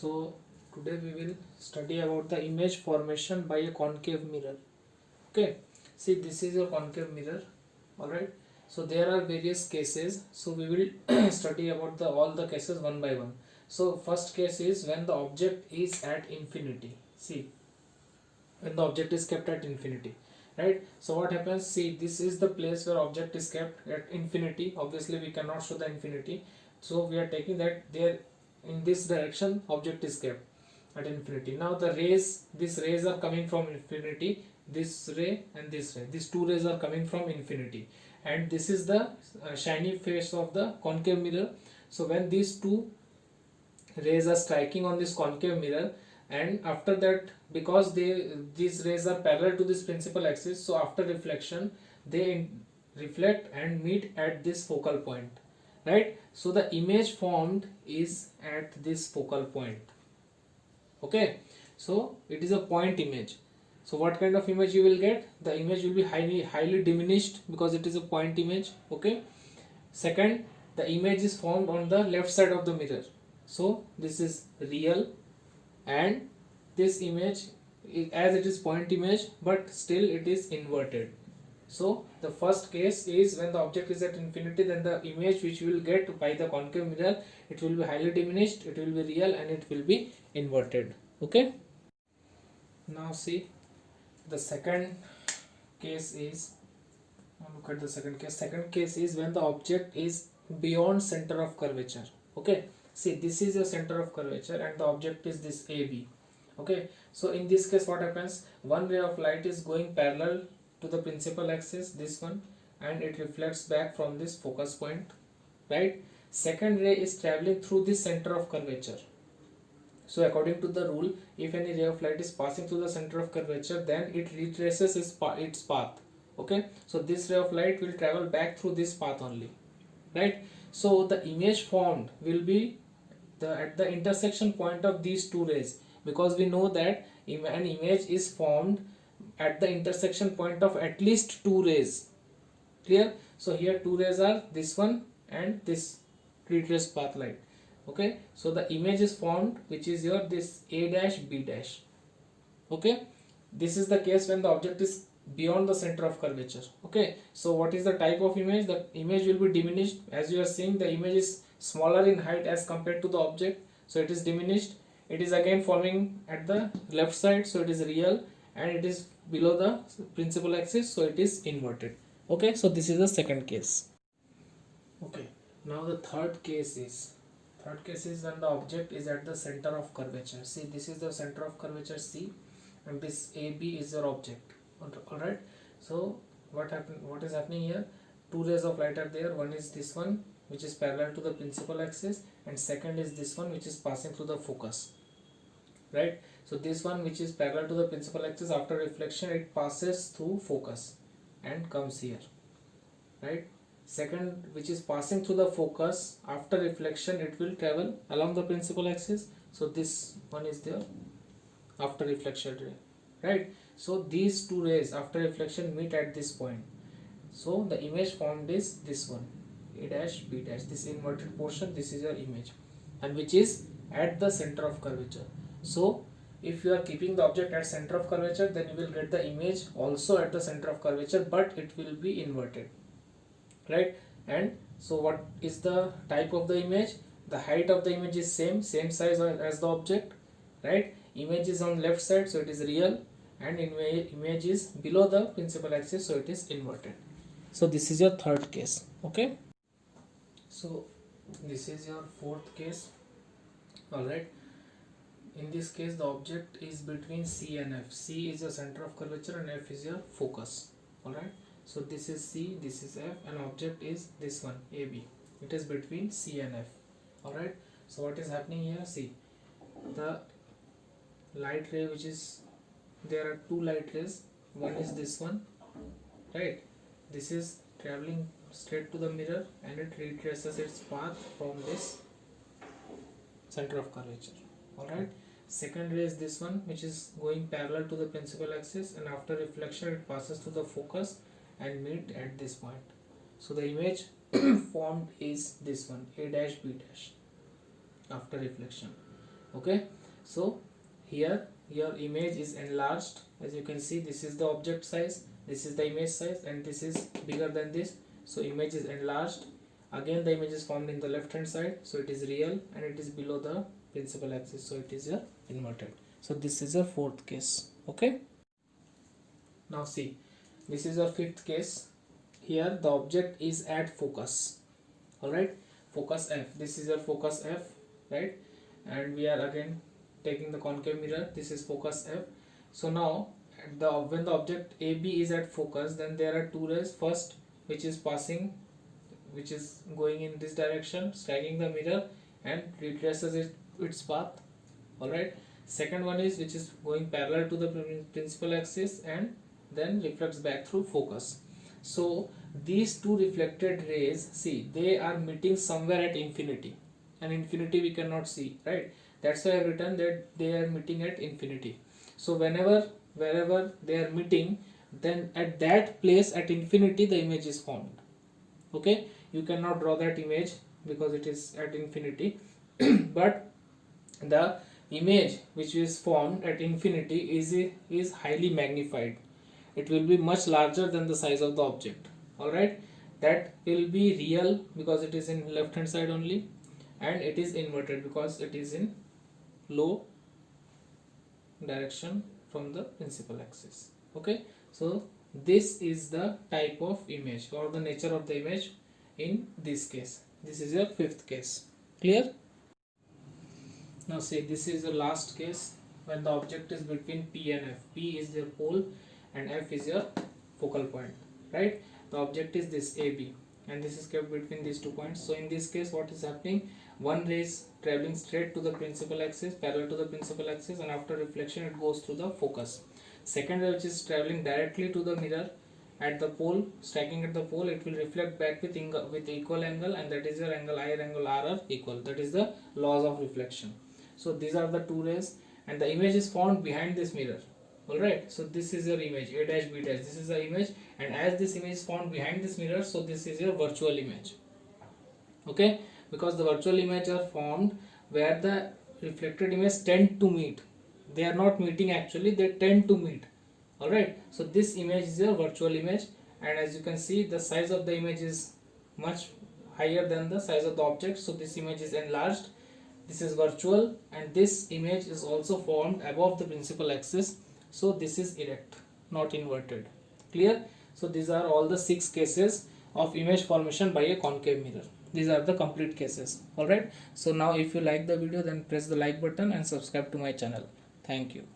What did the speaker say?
So today we will study about the image formation by a concave mirror. Okay, see, this is a concave mirror. Alright, so there are various cases, so we will study about the all the cases one by one. So first case is when the object is at infinity. See, when the object is kept at infinity, right? So what happens, see, this is the place where object is kept at infinity. Obviously we cannot show the infinity, so we are taking that there in this direction object is kept at infinity. Now the rays, these rays are coming from infinity, this ray and this ray, these two rays are coming from infinity, and this is the shiny face of the concave mirror. So when these two rays are striking on this concave mirror, and after that, because these rays are parallel to this principal axis, so after reflection they reflect and meet at this focal point, right? So the image formed is at this focal point. Okay, so it is a point image. So what kind of image you will get? The image will be highly diminished because it is a point image. Okay, second, the image is formed on the left side of the mirror, so this is real, and this image, as it is point image, but still it is inverted. So the first case is when the object is at infinity, then the image which you will get by the concave mirror, it will be highly diminished, it will be real, and it will be inverted. Okay, now see, the second case is, now look at the second case. Second case is when the object is beyond center of curvature. Okay, see, this is your center of curvature and the object is this AB. Okay, so in this case what happens, one ray of light is going parallel to the principal axis, this one, and it reflects back from this focus point, right? Second ray is traveling through the center of curvature. So according to the rule, if any ray of light is passing through the center of curvature, then it retraces its path. Okay, so this ray of light will travel back through this path only, right? So the image formed will be at the intersection point of these two rays, because we know that an image is formed at the intersection point of at least two rays. Clear? So here two rays are this one and this retraced path light. Okay, so the image is formed, which is your this A dash B dash. Okay, this is the case when the object is beyond the center of curvature. Okay, so what is the type of image? The image will be diminished. As you are seeing, the image is smaller in height as compared to the object, so it is diminished. It is again forming at the left side, so it is real, and it is below the principal axis, so it is inverted. Okay, so this is the second case. Okay, now the third case is when the object is at the center of curvature. See, this is the center of curvature C, and this AB is your object. Alright, so what is happening here? Two rays of light are there. One is this one, which is parallel to the principal axis, and second is this one, which is passing through the focus, right? So this one, which is parallel to the principal axis, after reflection it passes through focus and comes here, right? Second, which is passing through the focus, after reflection it will travel along the principal axis, so this one is there after reflection ray, right? So these two rays after reflection meet at this point, so the image formed is this one, A dash B dash, this inverted portion, this is your image, and which is at the center of curvature. So if you are keeping the object at center of curvature, then you will get the image also at the center of curvature, but it will be inverted, right? And so what is the type of the image? The height of the image is same size as the object, right? Image is on left side, so it is real, and image is below the principal axis, so it is inverted. So this is your third case. Okay, so this is your fourth case. All right, in this case the object is between C and F. C is the center of curvature and F is your focus. All right, so this is C, this is F, and object is this one, AB. It is between C and F. All right, so what is happening here? See, the light ray, which is, there are two light rays. One is this one, right? This is traveling straight to the mirror and it retraces its path from this center of curvature. All right, second ray is this one, which is going parallel to the principal axis, and after reflection it passes through the focus and meet at this point. So the image formed is this one, A dash B dash, after reflection. Okay, so here your image is enlarged. As you can see, this is the object size, this is the image size, and this is bigger than this. So image is enlarged. Again the image is formed in the left hand side, so it is real, and it is below the principal axis, so it is your inverted. So this is your fourth case. Okay, now see, this is your fifth case. Here the object is at focus. All right, focus F. This is your focus F, right? And we are again taking the concave mirror. This is focus F. So now when the object AB is at focus, then there are two rays. First, which is going in this direction, striking the mirror and retraces its path. All right, second one is which is going parallel to the principal axis and then reflects back through focus. So these two reflected rays, see, they are meeting somewhere at infinity, and infinity we cannot see, right? That's why I have written that they are meeting at infinity. So wherever they are meeting, then at that place at infinity the image is formed. Okay, you cannot draw that image because it is at infinity but the image which is formed at infinity is highly magnified. It will be much larger than the size of the object. All right, that will be real because it is in left hand side only, and it is inverted because it is in low direction from the principal axis. Okay, so this is the type of image or the nature of the image in this case. This is your fifth case. Clear? Now see, this is the last case when the object is between P and F. P is your pole and F is your focal point, right? The object is this AB and this is kept between these 2 points. So in this case what is happening, one ray is traveling straight to the principal axis, parallel to the principal axis, and after reflection it goes through the focus. Second ray which is traveling directly to the mirror at the pole, striking at the pole, it will reflect back with equal angle, and that is your angle I and angle R are equal. That is the laws of reflection. So these are the two rays and the image is formed behind this mirror. Alright, so this is your image A dash B dash. This is the image, and as this image is formed behind this mirror, so this is your virtual image. Okay, because the virtual image are formed where the reflected image tend to meet. They are not meeting actually, they tend to meet. Alright, so this image is your virtual image, and as you can see the size of the image is much higher than the size of the object, so this image is enlarged. This is virtual, and this image is also formed above the principal axis, so this is erect, not inverted. Clear? So these are all the 6 cases of image formation by a concave mirror. These are the complete cases. Alright, so now if you like the video, then press the like button and subscribe to my channel. Thank you.